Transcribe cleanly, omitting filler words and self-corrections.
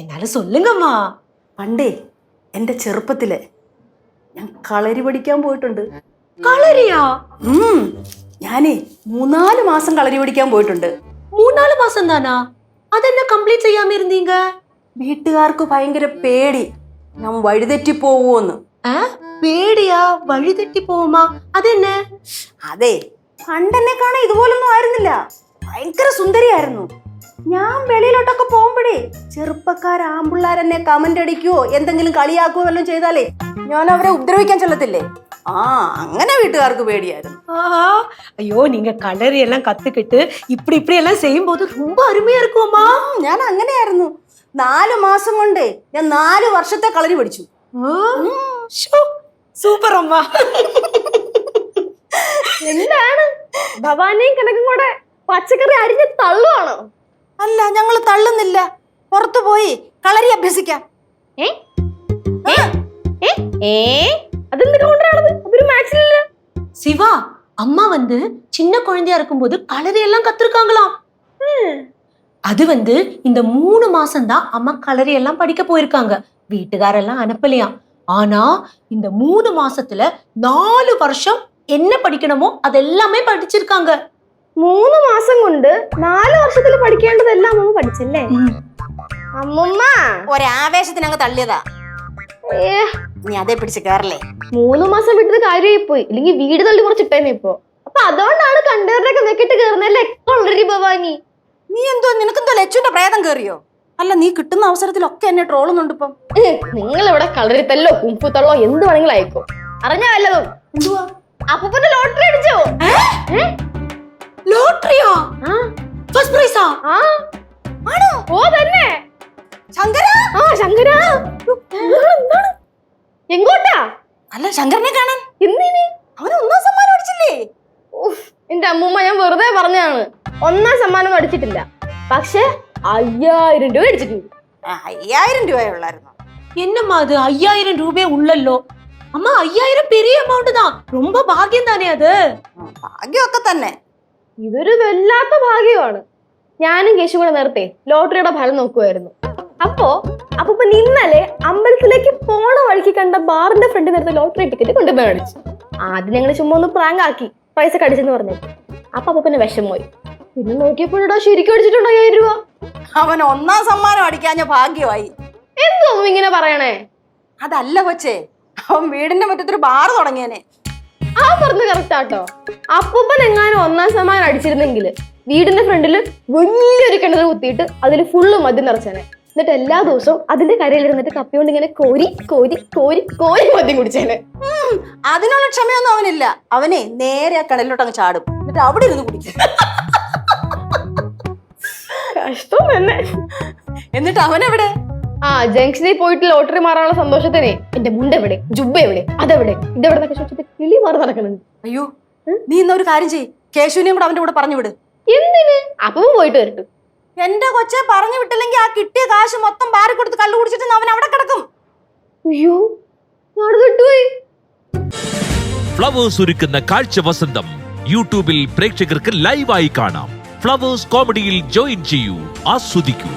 എന്നാലും சொல்லுங்கம்மா. പണ്ടേ എൻ്റെ ചെറുപ്പത്തില് ഞാൻ കളരി പഠിക്കാൻ പോയിട്ടുണ്ട്. കളരിയാ? ഞാനേ 3-4 മാസം കളരി പഠിക്കാൻ പോയിട്ടുണ്ട്. 3-4 മാസം தானா? അതെന്നെ കംപ്ലീറ്റ് ചെയ്യാമ ഇരുന്നീങ്ക? വീട്ടുകാർക്ക് ഭയങ്കര പേടി, ഞാൻ വഴിതെറ്റി പോവോന്ന്. പേടിയാ? വഴിതെറ്റി പോവുമാ? അതെന്നെ? അതെ, പണ്ടെന്നെ കാണാൻ ഇതുപോലൊന്നും ആയിരുന്നില്ല. ഭയങ്കര സുന്ദരിയായിരുന്നു. ഞാൻ വെളിയിലോട്ടൊക്കെ പോകുമ്പോഴേ ചെറുപ്പക്കാർ ആമ്പിള്ളാരെന്നെ കമന്റ് അടിക്കുവോ എന്തെങ്കിലും കളിയാക്കുവോ വല്ലതും ചെയ്താലേ ഞാൻ അവരെ ഉപദ്രവിക്കാൻ ചെല്ലത്തില്ലേ. അങ്ങനെ വീട്ടുകാർക്ക് പേടിയായിരുന്നു. ஐயோ, நீங்க களரி எல்லாம் கத்துக்கிட்டு இப்படி எல்லாம் செய்யும் போது ரொம்ப அருமையா இருக்குமா? ഞാൻ അങ്ങനെയായിരുന്നു. 4 മാസം കൊണ്ട് ഞാൻ 4 വർഷത്തെ കളരി പഠിച്ചു. സൂപ്പർ അമ്മ. എന്താണ് ഭവാനിയും കണക്കും കൂടെ പച്ചക്കറി അരിഞ്ഞ് തള്ളുവാണോ? അല്ല, ഞങ്ങൾ തള്ളുന്നില്ല, പുറത്തു പോയി കളരി അഭ്യസിക്കാം. சிவா, அம்மா சின்ன குழந்தையா இருக்கும்போது களரி எல்லாம் கத்துருக்காங்களாம். அது இந்த 3 மாசம் தான் அம்மா களரி எல்லாம் படிக்க போயிருக்காங்க. வீட்டுக்காரெல்லாம் அனுப்பலையாம். ஆனா இந்த 3 மாசத்துல 4 வருஷம் என்ன படிக்கணுமோ அதெல்லாமே പഠിച്ചിருக்காங்க. 3 മാസം കൊണ്ട് 4 വർഷത്തിൽ പഠിക്കേണ്ടതെല്ലാം അമ്മ പഠിച്ചല്ലേ? അമ്മമ്മ ഒരാവേശത്തിന് അങ്ങ് തള്ളിയതാ. നീ അതേ പിടിച്ച് കയറല്ലേ. 3 മാസം വിട്ടത് കാര്യമായി പോയി, ഇല്ലെങ്കിൽ വീട് തള്ളി കുറച്ചിട്ടേനെ ഇപ്പൊ. അപ്പൊ അതുകൊണ്ടാണ് കണ്ടവരുടെയൊക്കെ വെക്കിട്ട് കയറുന്നല്ലേ കളരി ഭവാനി. നീ നിനക്കെന്തോ ലച്ചുവിന്റെ പ്രേതം കയറിയോ? അല്ല, നീ കിട്ടുന്ന അവസരത്തിലൊക്കെ എന്നെ ട്രോളുന്നുണ്ട് ഇപ്പം. നിങ്ങൾ ഇവിടെ കളരിത്തല്ലോ കുംഫുത്തള്ളോ എന്ത് വേണമെങ്കിലും അയക്കോ. അറിഞ്ഞ വല്ലതും എന്തുവാ? അപ്പൊ ലോട്ടറി അടിച്ചോ? ലോട്ടറിയോ? ഫസ്റ്റ് പ്രൈസാ? ആണോ? ഓ തന്നെ. ശങ്കര? ശങ്കര എങ്ങോട്ടാ? അല്ല, ശങ്കരനെ കാണാൻ. എന്തിന്? അവന് 1ാം സമ്മാനം അടിച്ചില്ലേ? എന്റെ അമ്മൂമ്മ, ഞാൻ വെറുതെ പറഞ്ഞാണ്. 1ാം സമ്മാനം അടിച്ചിട്ടില്ല, പക്ഷെ 5000 രൂപ അടിച്ചിട്ടുണ്ട്. 5000 രൂപയുള്ളായിരുന്നു. என்னம்மா அது? 5000 ரூபாயே உள்ளല്ലോ. அம்மா, 5000 பெரிய அமௌண்ட் தான். ரொம்ப ഭാഗ്യം தானே അത്. ഭാഗ്യമൊക്കെ തന്നെ. ഇതൊരു വല്ലാത്ത ഭാഗ്യമാണ്. ഞാനും കേശു കൂടെ നേരത്തെ ലോട്ടറിയുടെ ഫലം നോക്കുമായിരുന്നു. അപ്പൊ ഇന്നലെ അമ്പലത്തിലേക്ക് പോണ വഴിക്ക് കണ്ട ബാറിന്റെ ഫ്രണ്ടിൽ നേരത്തെ ലോട്ടറി ടിക്കറ്റ് കൊണ്ടുപോയി അടിച്ചു. ആദ്യം ഞങ്ങൾ ചുമ്മാ ഒന്ന് പ്രാങ്ക് ആക്കി പൈസ കടിച്ചെന്ന് പറഞ്ഞു. അപ്പൊ പിന്നെ വിഷമമായി. പിന്നെ നോക്കിയപ്പോഴാ ശരിക്കും അടിച്ചിട്ടുണ്ട് 5000 രൂപ. അവൻ 1ാം സമ്മാനം അടിക്കാഞ്ഞ ഭാഗ്യമായി. എന്തോന്നും ഇങ്ങനെ പറയണേ? അതല്ല കൊച്ചേ, അവൻ വീടിന്റെ മുറ്റത്തൊരു ബാർ തുടങ്ങിയനെ. പറഞ്ഞത് കറക്റ്റ് ആട്ടോ. അപ്പൂപ്പൻ എങ്ങാനും 1ാം സമ്മാനം അടിച്ചിരുന്നെങ്കിൽ വീടിന്റെ ഫ്രണ്ടില് വലിയൊരു കിണർ കുത്തിയിട്ട് അതിൽ ഫുള്ള് മദ്യം നിറച്ചേനെ. എന്നിട്ട് എല്ലാ ദിവസവും അതിന്റെ കരയിലിരുന്നിട്ട് കപ്പിയോണ്ട് ഇങ്ങനെ കോരി കോരി കോരി കോരി മദ്യം കുടിച്ചേനെ. അതിനുള്ള ക്ഷമയൊന്നും അവനില്ല. അവനെ നേരെ ആ കിണലിലോട്ട് അങ്ങ് ചാടും, എന്നിട്ട് അവിടെ ഇരുന്ന് കുടിക്കും. കഷ്ടം തന്നെ. എന്നിട്ട് അവനെവിടെ? ജംഗ്ഷനിൽ പോയിട്ട് ലോട്ടറി മാറാനുള്ള സന്തോഷത്തിനെ എന്റെ മുണ്ട് എവിടെ, ജുബ്ബ എവിടെ, അതെവിടെ, ഇതെവിടെ ചോദിച്ചിട്ട് കിളി മാറി നടക്കുന്നുണ്ട്. അയ്യോ, നീ ഇന്നൊരു കാര്യം ചെയ്യ്, കേശുവിനെയും കൂടെ അവന്റെ കൂടെ പറഞ്ഞു വിട്. എന്തിന്? അപ്പം പോയിട്ട് വരട്ടെ. എന്റെ കൊച്ചെ, പറഞ്ഞു വിട്ടില്ലെങ്കിൽ ആ കിട്ടിയ കാശ് മൊത്തം ബാറി കൊടുത്ത് കള്ളു കുടിച്ചിട്ട് അവൻ അവിടെ കിടക്കും. അയ്യോ, വിട്ടുപോയി. ഫ്ലവേഴ്സ് ഒരുക്കുന്ന കാഴ്ച വസന്തം യൂട്യൂബിൽ പ്രേക്ഷകർക്ക് ലൈവായി കാണാം. ഫ്ലവേഴ്സ് കോമഡിയിൽ ജോയിൻ ചെയ്യൂ, ആസ്വദിക്കൂ.